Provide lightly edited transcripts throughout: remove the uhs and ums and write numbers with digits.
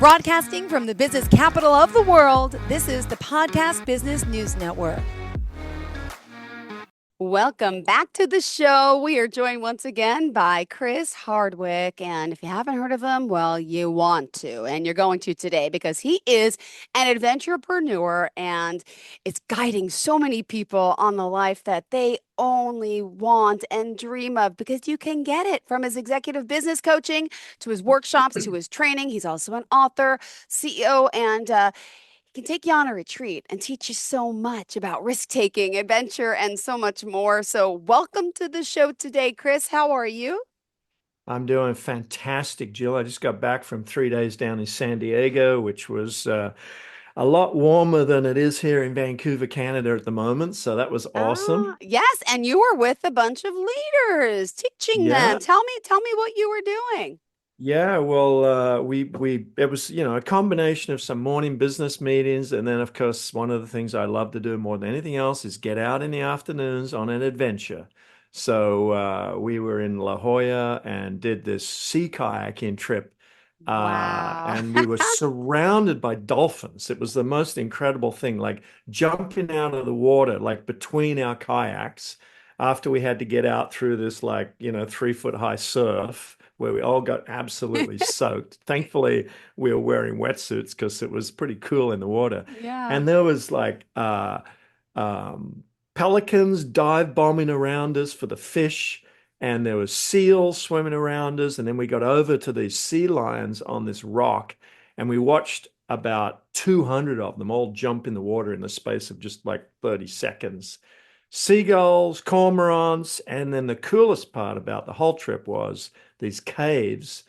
Broadcasting from the business capital of the world, this is the Podcast Business News Network. Welcome back to the show. We are joined once again by Chris Hardwick. And if you haven't heard of him, well, you want to, and you're going to today because he is an adventurepreneur and is guiding so many people on the life that they only want and dream of, because you can get it from his executive business coaching to his workshops to his training. He's also an author, CEO, and can take you on a retreat and teach you so much about risk taking, adventure, and so much more. So, welcome to the show today, Chris. How are you? I'm doing fantastic, Jill. I just got back from 3 days down in San Diego, which was a lot warmer than it is here in Vancouver, Canada at the moment. So that was awesome. Yes, and you were with a bunch of leaders teaching them. Yeah. Tell me what you were doing. Yeah, well, we it was, a combination of some morning business meetings, and then of course one of the things I love to do more than anything else is get out in the afternoons on an adventure. So we were in La Jolla and did this sea kayaking trip, Wow. and we were surrounded by dolphins. It was the most incredible thing, like jumping out of the water, like between our kayaks, after we had to get out through this 3 foot high surf where we all got absolutely soaked. Thankfully, we were wearing wetsuits because it was pretty cool in the water. Yeah. And there was pelicans dive bombing around us for the fish, and there was seals swimming around us. And then we got over to these sea lions on this rock, and we watched about 200 of them all jump in the water in the space of just like 30 seconds. Seagulls, cormorants, and then the coolest part about the whole trip was these caves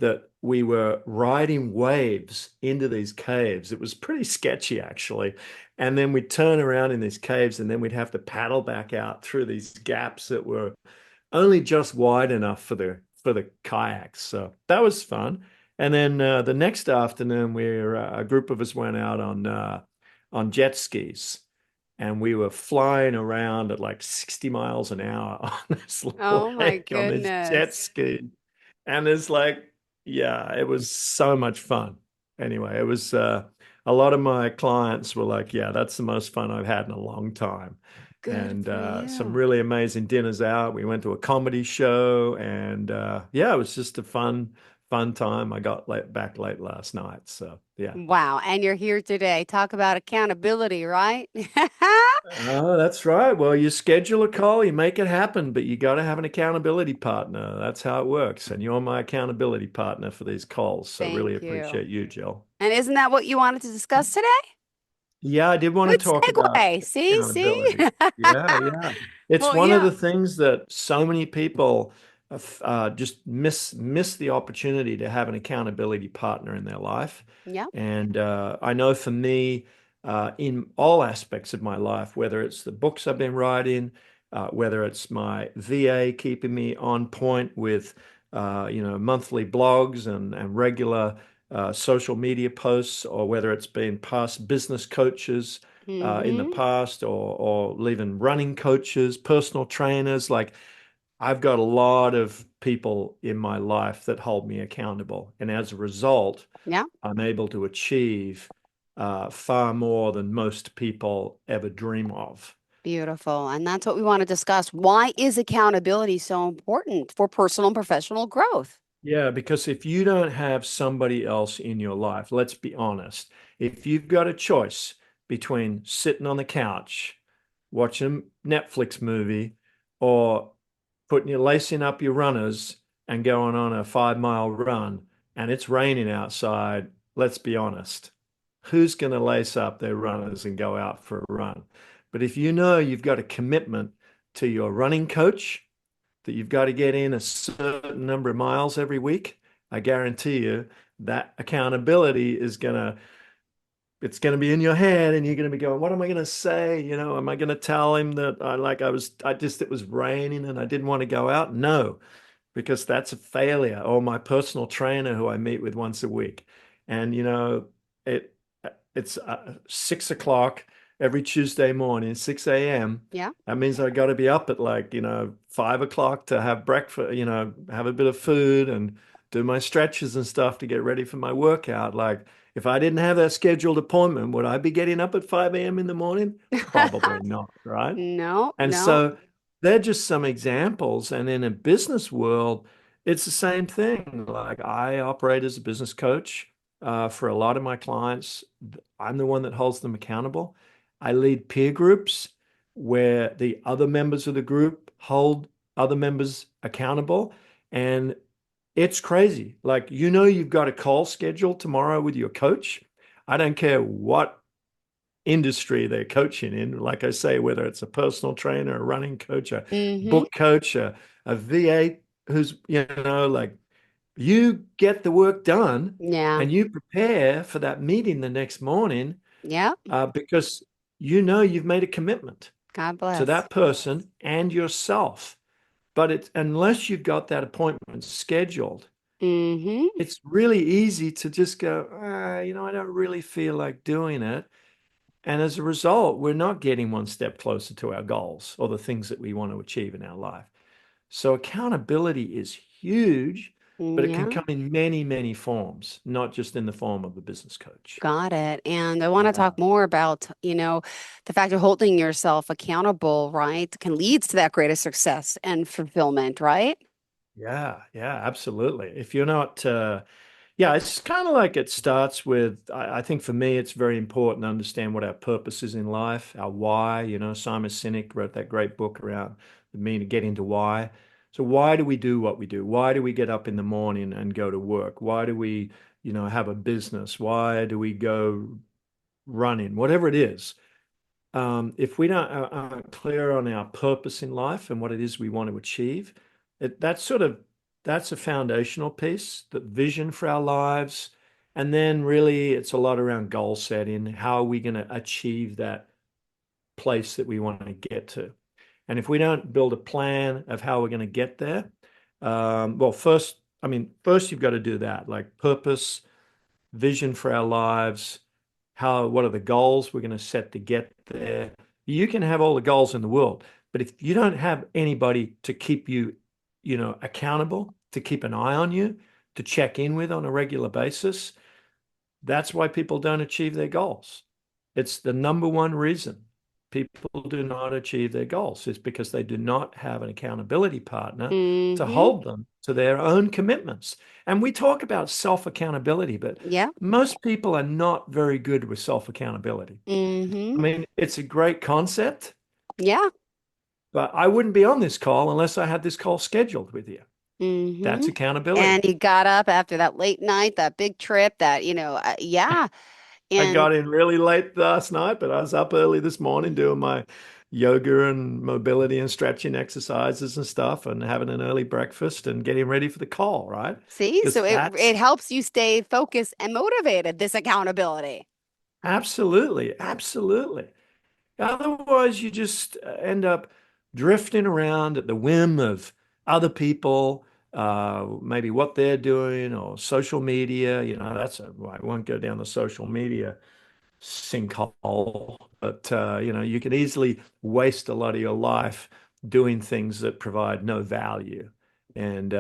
that we were riding waves into these caves. It was pretty sketchy, actually. And then we'd turn around in these caves, and then we'd have to paddle back out through these gaps that were only just wide enough for the kayaks. So that was fun. And then the next afternoon, a group of us went out on jet skis, and we were flying around at like 60 miles an hour on this Oh my lake on this jet goodness. ski. And it's like, yeah, it was so much fun. Anyway, it was a lot of my clients were like, yeah, that's the most fun I've had in a long time. Good And for some you. really amazing dinners out. We went to a comedy show, and yeah, it was just a fun time. I got back late last night. So yeah. Wow. And you're here today. Talk about accountability, right? Oh, that's right. Well, you schedule a call, you make it happen, but you got to have an accountability partner. That's how it works. And you're my accountability partner for these calls. So really Thank you. appreciate you, Jill. And isn't that what you wanted to discuss today? Yeah, I did want to Good talk about segue. See? accountability. Yeah, yeah. It's Well, one of yeah. the things that so many people just miss the opportunity to have an accountability partner in their life. Yeah. And I know for me, in all aspects of my life, whether it's the books I've been writing, whether it's my VA keeping me on point with, monthly blogs and regular social media posts, or whether it's been past business coaches in the Mm-hmm. past, or even running coaches, personal trainers. Like, I've got a lot of people in my life that hold me accountable. And as a result, Yeah. I'm able to achieve far more than most people ever dream of. Beautiful. And that's what we want to discuss. Why is accountability so important for personal and professional growth? Yeah, because if you don't have somebody else in your life, let's be honest, if you've got a choice between sitting on the couch, watching a Netflix movie, or lacing up your runners and going on a 5 mile run, and it's raining outside, let's be honest, who's going to lace up their runners and go out for a run? But if you know you've got a commitment to your running coach, that you've got to get in a certain number of miles every week, I guarantee you that accountability is it's going to be in your head, and you're going to be going, what am I going to say? Am I going to tell him that it was raining and I didn't want to go out? No, because that's a failure. Or my personal trainer who I meet with once a week. And, it, it's 6 o'clock every Tuesday morning, 6 a.m. Yeah. That means I got to be up at 5 o'clock to have breakfast, have a bit of food and do my stretches and stuff to get ready for my workout. Like, if I didn't have that scheduled appointment, would I be getting up at 5 a.m. in the morning? Probably not, right? No, And no. so they're just some examples. And in a business world, it's the same thing. Like, I operate as a business coach for a lot of my clients. I'm the one that holds them accountable. I lead peer groups where the other members of the group hold other members accountable. And it's crazy. Like, you've got a call scheduled tomorrow with your coach. I don't care what industry they're coaching in. Like I say, whether it's a personal trainer, a running coach, a Mm-hmm. book coach, a VA who's, like, you get the work done Yeah. and you prepare for that meeting the next morning Yeah. because you've made a commitment God to bless. that person and yourself. But unless you've got that appointment scheduled, Mm-hmm. it's really easy to just go, I don't really feel like doing it. And as a result, we're not getting one step closer to our goals or the things that we want to achieve in our life. So accountability is huge, but it can Yeah. come in many, many forms, not just in the form of a business coach. Got it. And I want to Yeah. talk more about, the fact of holding yourself accountable, right, can leads to that greater success and fulfillment, right? Yeah, yeah, absolutely. If you're not, yeah, it's kind of like it starts with, I think for me, it's very important to understand what our purpose is in life, our why. Simon Sinek wrote that great book around the meaning of getting to why. So why do we do what we do? Why do we get up in the morning and go to work? Why do we, have a business? Why do we go running? Whatever it is. If we don't aren't clear on our purpose in life and what it is we want to achieve, that's a foundational piece, the vision for our lives. And then really it's a lot around goal setting. How are we going to achieve that place that we want to get to? And if we don't build a plan of how we're going to get there, well, first you've got to do that, like purpose, vision for our lives, what are the goals we're going to set to get there. You can have all the goals in the world, but if you don't have anybody to keep you, accountable, to keep an eye on you, to check in with on a regular basis, that's why people don't achieve their goals. It's the number one reason people do not achieve their goals is because they do not have an accountability partner to Mm-hmm. hold them to their own commitments. And we talk about self-accountability, but Yeah. most people are not very good with self-accountability. I Mm-hmm. mean, it's a great concept, Yeah. but I wouldn't be on this call unless I had this call scheduled with you. Mm-hmm. That's accountability. And he got up after that late night, that big trip, yeah. I And got in really late last night, but I was up early this morning doing my yoga and mobility and stretching exercises and stuff and having an early breakfast and getting ready for the call, right? see, so Because it that's helps you stay focused and motivated, this accountability. absolutely, absolutely. Otherwise, you just end up drifting around at the whim of other people, maybe what they're doing or social media. Well, I won't go down the social media sinkhole, but you can easily waste a lot of your life doing things that provide no value. And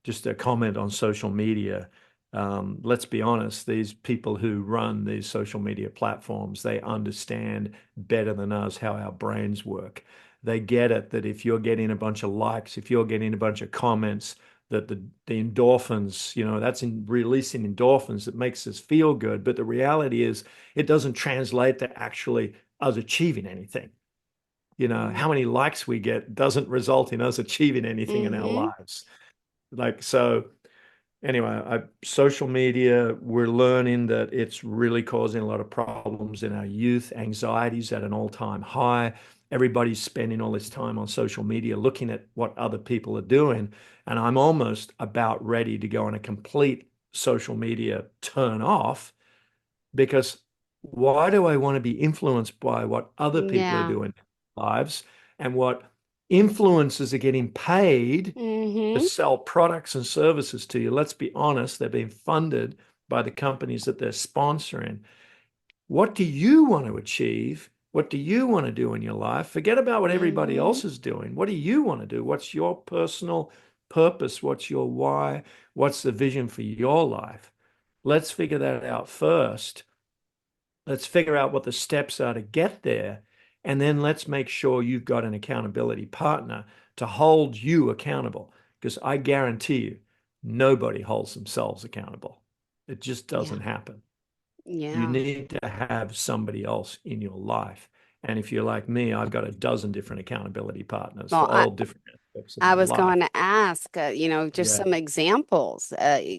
just a comment on social media. Let's be honest, these people who run these social media platforms, they understand better than us how our brains work. They get it that if you're getting a bunch of likes, if you're getting a bunch of comments, that the endorphins, that's releasing endorphins that makes us feel good. But the reality is it doesn't translate to actually us achieving anything. How many likes we get doesn't result in us achieving anything in our Mm-hmm. lives. Like, so anyway, social media, we're learning that it's really causing a lot of problems in our youth. Anxiety's at an all-time high. Everybody's spending all this time on social media looking at what other people are doing. And I'm almost about ready to go on a complete social media turn off because why do I want to be influenced by what other people are Yeah. doing in their lives and what influencers are getting paid to Mm-hmm. sell products and services to you? Let's be honest, they're being funded by the companies that they're sponsoring. What do you want to achieve? What do you want to do in your life? Forget about what everybody Mm-hmm. else is doing. What do you want to do? What's your personal purpose? What's your why? What's the vision for your life? Let's figure that out first. Let's figure out what the steps are to get there. And then let's make sure you've got an accountability partner to hold you accountable. Because I guarantee you, nobody holds themselves accountable. It just doesn't Yeah. happen. You Yeah. need to have somebody else in your life. And if you're like me, I've got a dozen different accountability partners for Well, I, all different aspects of I my was life. going to ask, just Yeah. some examples.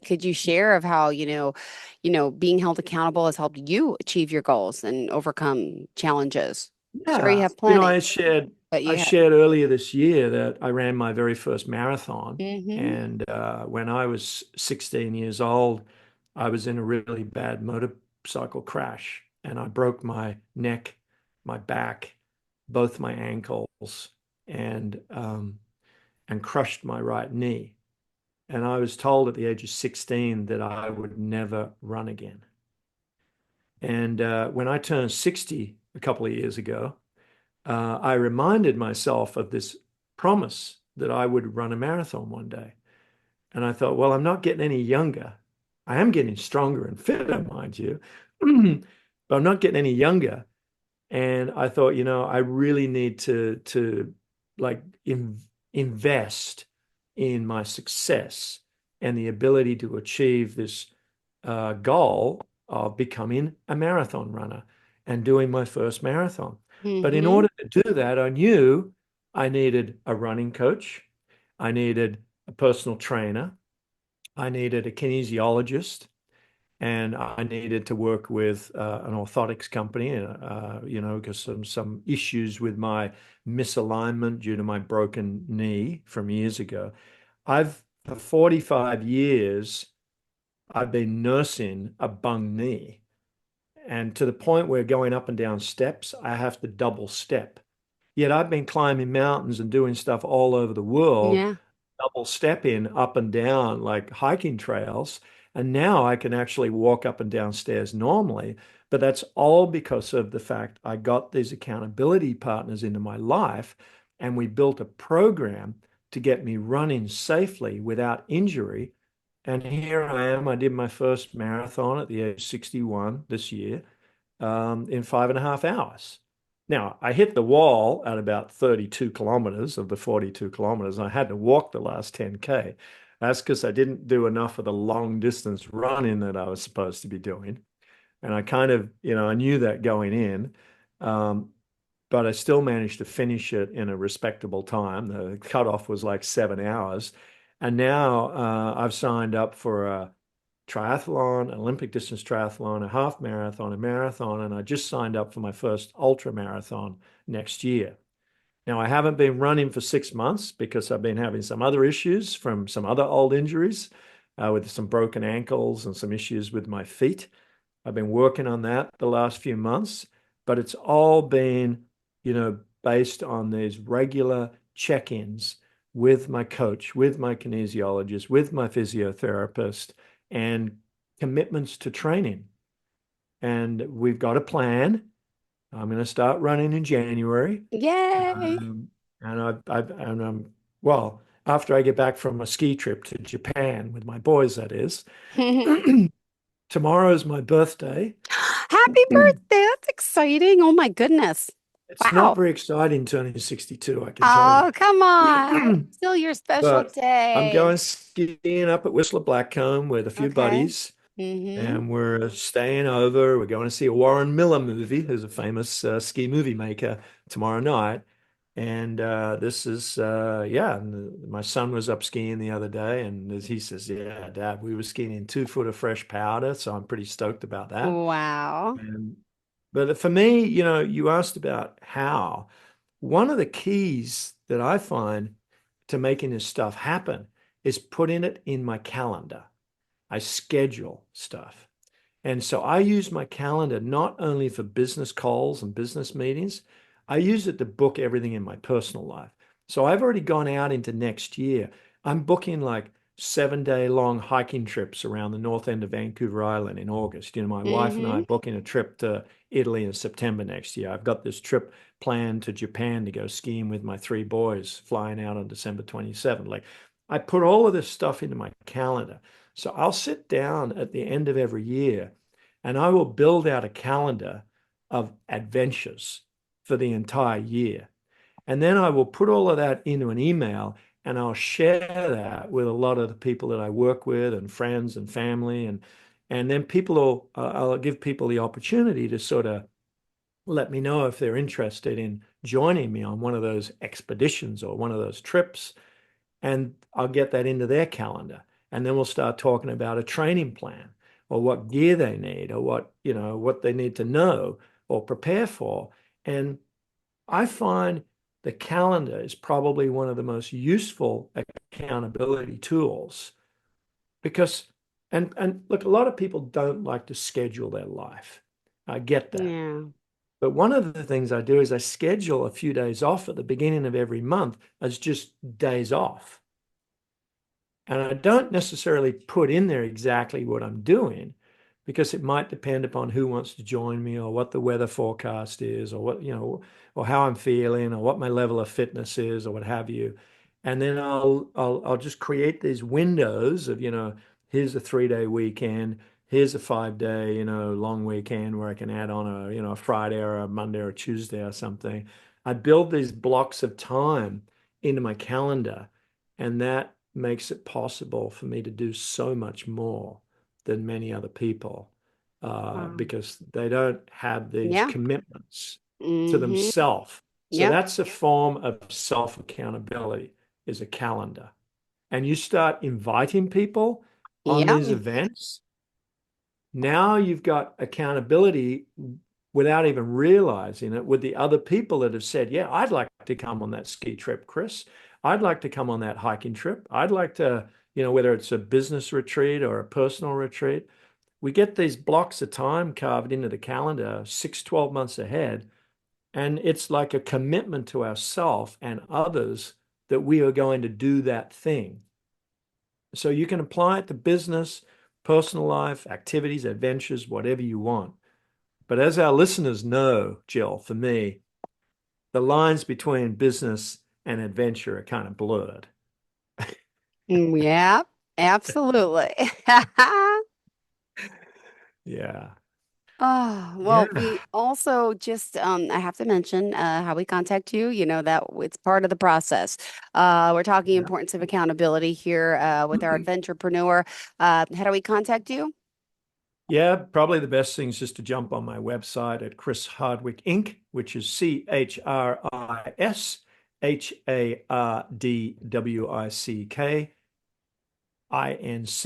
Could you share of how, being held accountable has helped you achieve your goals and overcome challenges? Sure, you Yeah. have You know, plenty, but I you have. shared earlier this year that I ran my very first marathon. Mm-hmm. And when I was 16 years old, I was in a really bad motorcycle crash and I broke my neck, my back, both my ankles, and crushed my right knee. And I was told at the age of 16 that I would never run again. And when I turned 60 a couple of years ago, I reminded myself of this promise that I would run a marathon one day. And I thought, well, I'm not getting any younger. I am getting stronger and fitter, mind you, but I'm not getting any younger. And I thought, I really need to like invest in my success and the ability to achieve this goal of becoming a marathon runner and doing my first marathon. But in Mm-hmm. order to do that, I knew I needed a running coach, I needed a personal trainer, I needed a kinesiologist, and I needed to work with an orthotics company, because some issues with my misalignment due to my broken knee from years ago. For 45 years, I've been nursing a bung knee, and to the point where going up and down steps, I have to double step. Yet I've been climbing mountains and doing stuff all over the world, Yeah. double stepping up and down like hiking trails. And now I can actually walk up and down stairs normally. But that's all because of the fact I got these accountability partners into my life and we built a program to get me running safely without injury. And here I am. I did my first marathon at the age of 61 this year in 5.5 hours. Now, I hit the wall at about 32 kilometers of the 42 kilometers. I had to walk the last 10K. That's because I didn't do enough of the long distance running that I was supposed to be doing. And I kind of, I knew that going in, um, but I still managed to finish it in a respectable time. The cutoff was like 7 hours. And now I've signed up for a triathlon, an Olympic distance triathlon, a half marathon, a marathon, and I just signed up for my first ultra marathon next year. Now, I haven't been running for 6 months because I've been having some other issues from some other old injuries with some broken ankles and some issues with my feet. I've been working on that the last few months, but it's all been, based on these regular check-ins with my coach, with my kinesiologist, with my physiotherapist, and commitments to training. And we've got a plan. I'm going to start running in January. Yay. Um, well, after I get back from a ski trip to Japan with my boys, that is. Tomorrow is my birthday. Happy birthday. That's exciting. Oh my goodness. It's not Wow. very exciting turning 62, I can tell you. Oh, come on. Still your special But I'm day. going skiing up at Whistler Blackcomb with a few Okay. buddies, Mm-hmm. and we're staying over. We're going to see a Warren Miller movie, who's a famous ski movie maker, tomorrow night. And this is, yeah, and my son was up skiing the other day, and he says, yeah, Dad, we were skiing in 2 foot of fresh powder. So I'm pretty stoked about that. Wow. And, but for me, you asked about how. One of the keys that I find to making this stuff happen is putting it in my calendar. I schedule stuff. And so I use my calendar not only for business calls and business meetings, I use it to book everything in my personal life. So I've already gone out into next year. I'm booking like 7-day long hiking trips around the north end of Vancouver Island in August. My wife and I Mm-hmm. are booking a trip to Italy in September next year. I've got this trip planned to Japan to go skiing with my 3 boys, flying out on December 27th. Like I put all of this stuff into my calendar. So I'll sit down at the end of every year and I will build out a calendar of adventures for the entire year. And then I will put all of that into an email and I'll share that with a lot of the people that I work with and friends and family. And then I'll give people the opportunity to sort of let me know if they're interested in joining me on one of those expeditions or one of those trips. And I'll get that into their calendar. And then we'll start talking about a training plan or what gear they need or what they need to know or prepare for. And I find the calendar is probably one of the most useful accountability tools because, and look, a lot of people don't like to schedule their life. I get that. Yeah. But one of the things I do is I schedule a few days off at the beginning of every month as just days off. And I don't necessarily put in there exactly what I'm doing because it might depend upon who wants to join me or what the weather forecast is or or how I'm feeling or what my level of fitness is or what have you. And then I'll just create these windows of, here's a 3-day weekend, here's a 5-day, long weekend where I can add on a Friday or a Monday or a Tuesday or something. I build these blocks of time into my calendar, and that makes it possible for me to do so much more than many other people Wow. because they don't have these Yeah. commitments to Mm-hmm. themselves. So Yep. that's a form of self accountability is a calendar. And you start inviting people on Yep. these events. Now you've got accountability without even realizing it with the other people that have said, yeah, I'd like to come on that ski trip, Chris. I'd like to come on that hiking trip. I'd like to, whether it's a business retreat or a personal retreat, we get these blocks of time carved into the calendar 6, 12 months ahead. And it's like a commitment to ourselves and others that we are going to do that thing. So you can apply it to business, personal life, activities, adventures, whatever you want. But as our listeners know, Jill, for me, the lines between business and adventure are kind of blurred. Yeah. Absolutely. Yeah. Oh, well, Yeah. we also just, I have to mention how we contact you. You know that it's part of the process. We're talking Yeah. importance of accountability here with our adventurepreneur. How do we contact you? Yeah, probably the best thing is just to jump on my website at Chris Hardwick Inc., which is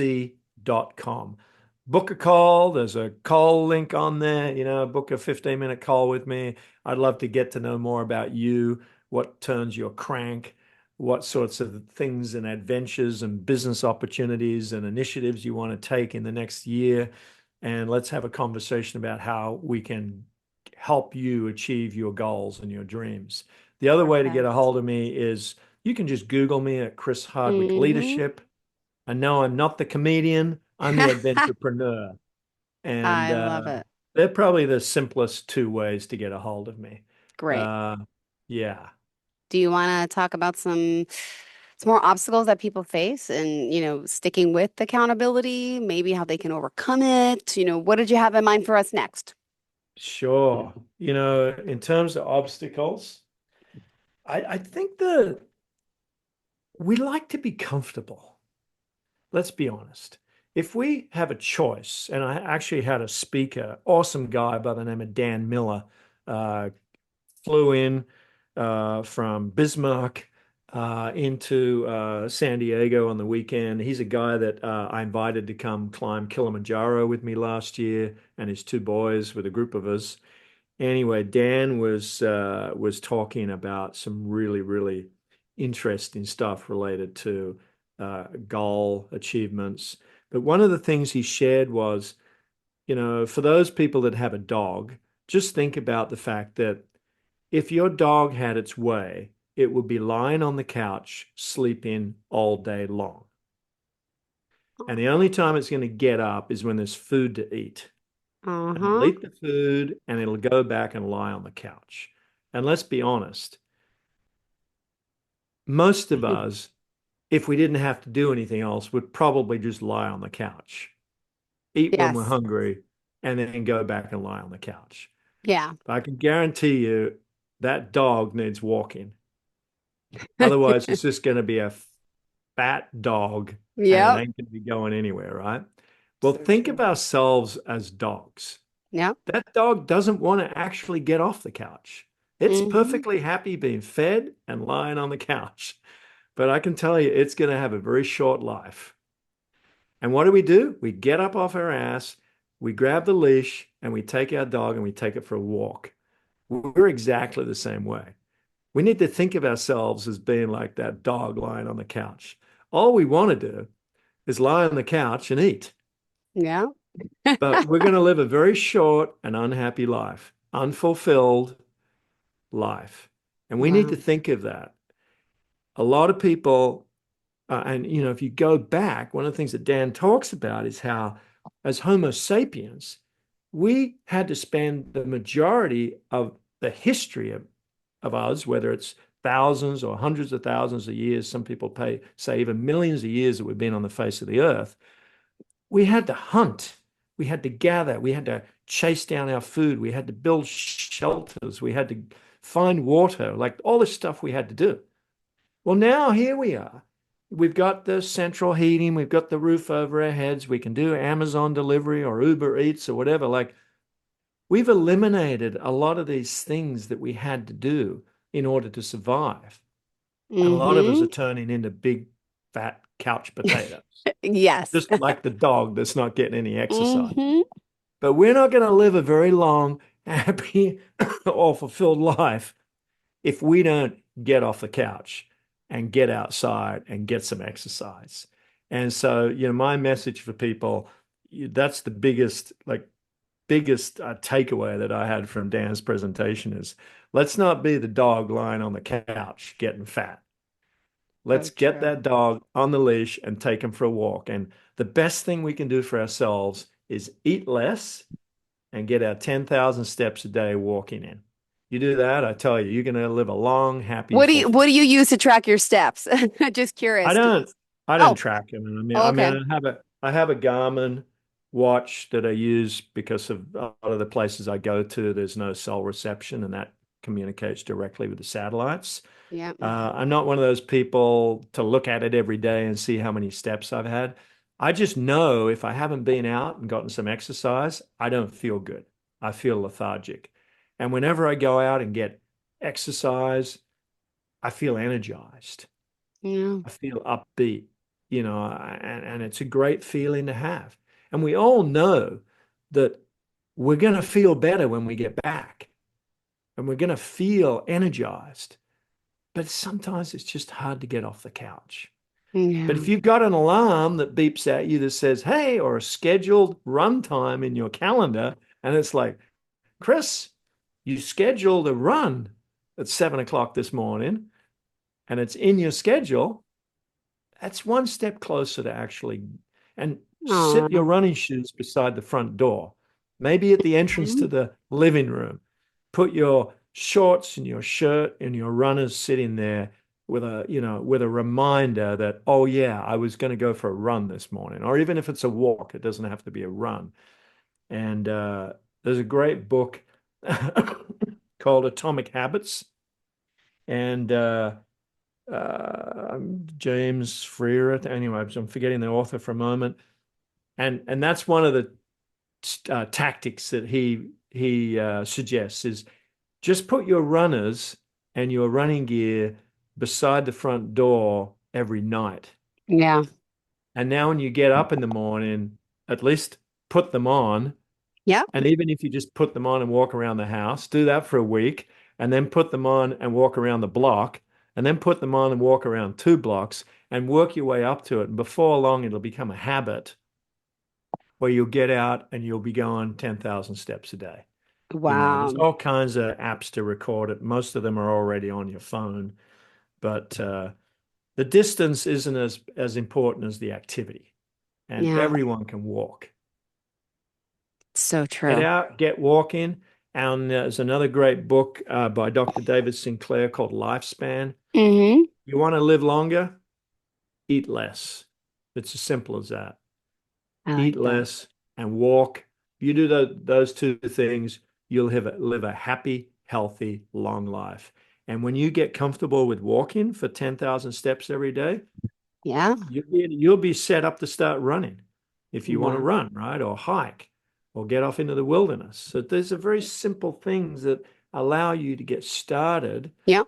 CHRISHARDWICK.com. Book a call. There's a call link on there. Book a 15-minute call with me. I'd love to get to know more about you, what turns your crank, what sorts of things and adventures and business opportunities and initiatives you want to take in the next year. And let's have a conversation about how we can help you achieve your goals and your dreams. The other way to get a Perfect. hold of me is you can just Google me at Chris Hardwick Mm-hmm. Leadership. I know I'm not the comedian, I'm the adventurepreneur. And I love it. they're probably the simplest two ways to get a hold of me. Great. Uh, yeah, Do you want to talk about some more obstacles that people face and, sticking with accountability, maybe how they can overcome it? What did you have in mind for us next? sure. In terms of obstacles, I think that we like to be comfortable. Let's be honest. If we have a choice, and I actually had a speaker, awesome guy by the name of Dan Miller, uh, flew in from Bismarck into San Diego on the weekend. He's a guy that I invited to come climb Kilimanjaro with me last year, and his two boys with a group of us. Anyway, Dan was talking about some really, really interesting stuff related to goal achievements. But one of the things he shared was, for those people that have a dog, just think about the fact that if your dog had its way, it would be lying on the couch, sleeping all day long. And the only time it's going to get up is when there's food to eat. And it'll Uh-huh. eat the food and it'll go back and lie on the couch. And let's be honest, most of us, if we didn't have to do anything else, would probably just lie on the couch, eat when we're Yes. hungry, and then go back and lie on the couch. Yeah. But I can guarantee you that dog needs walking. Otherwise, it's just going to be a fat dog and it Yep. ain't going to be going anywhere, right? Well, So think of true. ourselves as dogs. Yep. That dog doesn't want to actually get off the couch. It's Hmm. perfectly happy being fed and lying on the couch. But I can tell you, it's going to have a very short life. And what do? We get up off our ass, we grab the leash, and we take our dog and we take it for a walk. We're exactly the same way. We need to think of ourselves as being like that dog lying on the couch. All we want to do is lie on the couch and eat. Yeah. But we're going to live a very short and unhappy life, unfulfilled life. And we need to Wow. think of that. A lot of people, and if you go back, one of the things that Dan talks about is how, as Homo sapiens, we had to spend the majority of the history of us, whether it's thousands or hundreds of thousands of years, some people say even millions of years that we've been on the face of the earth, we had to hunt, we had to gather, we had to chase down our food, we had to build shelters, we had to find water, like all this stuff we had to do. Well, now here we are. We've got the central heating, we've got the roof over our heads, we can do Amazon delivery or Uber Eats or whatever. Like, we've eliminated a lot of these things that we had to do in order to survive. And a lot of us Hmm. are turning into big, fat couch potatoes, Yes. just like the dog that's not getting any exercise. Hmm. But we're not going to live a very long, happy, or fulfilled life if we don't get off the couch and get outside and get some exercise. And so, my message for people, that's the biggest takeaway that I had from Dan's presentation is let's not be the dog lying on the couch getting fat. So Let's get true. that dog on the leash and take him for a walk. And the best thing we can do for ourselves is eat less and get our 10,000 steps a day walking in. You do that, I tell you, you're going to live a long, happy, What fulfilled. do you use to track your steps? Just I curious. don't, I don't Oh, track them. okay. I have a Garmin watch that I use because of a lot of the places I go to, there's no cell reception, and that communicates directly with the satellites. Yeah. I'm not one of those people to look at it every day and see how many steps I've had. I just know if I haven't been out and gotten some exercise, I don't feel good. I feel lethargic. And whenever I go out and get exercise, I feel energized. Yeah. I feel upbeat, and it's a great feeling to have. And we all know that we're going to feel better when we get back and we're going to feel energized. But sometimes it's just hard to get off the couch. But Yeah. if you've got an alarm that beeps at you that says, hey, or a scheduled run time in your calendar, and it's like, Chris, you scheduled a run at 7 o'clock this morning, and it's in your schedule, that's one step closer to actually, and sit your Oh. running shoes beside the front door, maybe at the entrance to the living room. Put your shorts and your shirt and your runners sitting there with a reminder that, oh yeah, I was going to go for a run this morning, or even if it's a walk, it doesn't have to be a run. And there's a great book called Atomic Habits, and James Freer. Anyway, I'm forgetting the author for a moment, and that's one of the tactics that he suggests is just put your runners and your running gear beside the front door every night. Yeah. And now when you get up in the morning, at least put them on. Yep. And even if you just put them on and walk around the house, do that for a week, and then put them on and walk around the block, and then put them on and walk around 2 blocks and work your way up to it. And before long, it'll become a habit where you'll get out and you'll be going 10,000 steps a day. There's Wow. all kinds of apps to record it. Most of them are already on your phone, but the distance isn't as important as the activity, and Yeah. everyone can walk. So Get true. out, get walking. And there's another great book by Dr. David Sinclair called Lifespan. Hmm. You want to live longer? eat less. It's as simple as that. I like Eat that. less and walk. If you do those two things, you'll live a happy, healthy, long life. And when you get comfortable with walking for 10,000 steps every day, Yeah. you'll be set up to start running if you want to Wow. run, right? Or hike or get off into the wilderness. So there's a very simple things that allow you to get started. Yeah.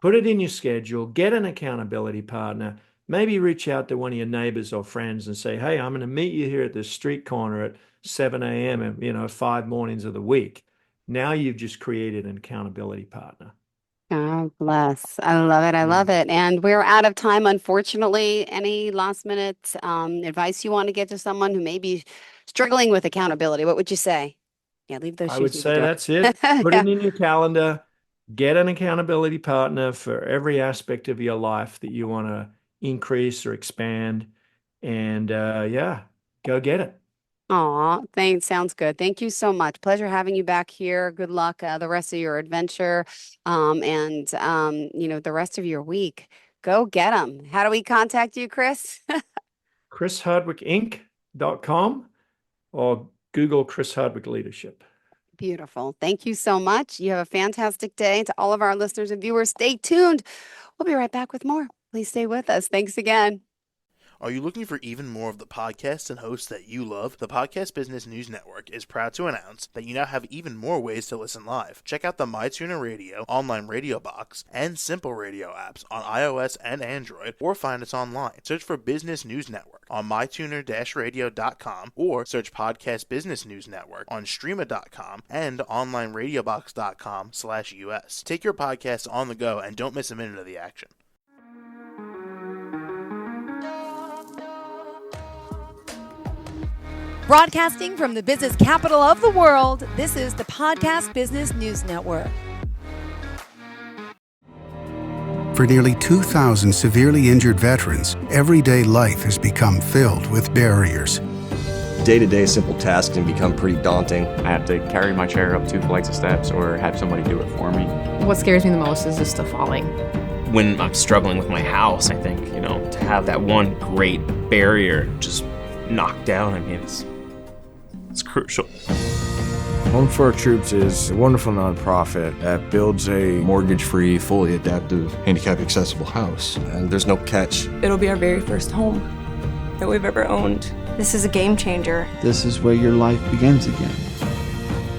Put it in your schedule, get an accountability partner, maybe reach out to one of your neighbors or friends and say, hey, I'm going to meet you here at this street corner at 7 a.m. and 5 mornings of the week. Now you've just created an accountability partner. God bless. I love it. I love it. And we're out of time, unfortunately. Any last minute advice you want to give to someone who may be struggling with accountability? What would you say? Yeah, leave those I would shoes at the say door. that's it. Put Yeah. it in your calendar. Get an accountability partner for every aspect of your life that you want to increase or expand. And go get it. Aw, thanks. Sounds good. Thank you so much. Pleasure having you back here. Good luck the rest of your adventure, and the rest of your week. Go get them. How do we contact you, Chris? ChrisHardwickInc.com or Google Chris Hardwick Leadership. Beautiful. Thank you so much. You have a fantastic day. To all of our listeners and viewers, stay tuned. We'll be right back with more. Please stay with us. Thanks again. Are you looking for even more of the podcasts and hosts that you love? The Podcast Business News Network is proud to announce that you now have even more ways to listen live. Check out the MyTuner Radio, online radio box, and Simple Radio apps on iOS and Android, or find us online. Search for Business News Network on mytuner-radio.com, or search Podcast Business News Network on streama.com and onlineradiobox.com/US. Take your podcast on the go and don't miss a minute of the action. Broadcasting from the business capital of the world, this is the Podcast Business News Network. For nearly 2,000 severely injured veterans, everyday life has become filled with barriers. Day-to-day simple tasks can become pretty daunting. I have to carry my chair up 2 flights of steps or have somebody do it for me. What scares me the most is just the falling. When I'm struggling with my house, I think, to have that one great barrier just knocked down, it's crucial. Home for Our Troops is a wonderful nonprofit that builds a Mortgage-free, fully adaptive, handicap-accessible house. And there's no catch. It'll be our very first home that we've ever owned. This is a game changer. This is where your life begins again.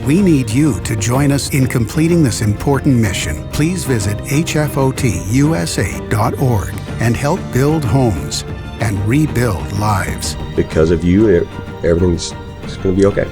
We need you to join us in completing this important mission. Please visit hfotusa.org and help build homes and rebuild lives. Because of you, everything's going to be okay.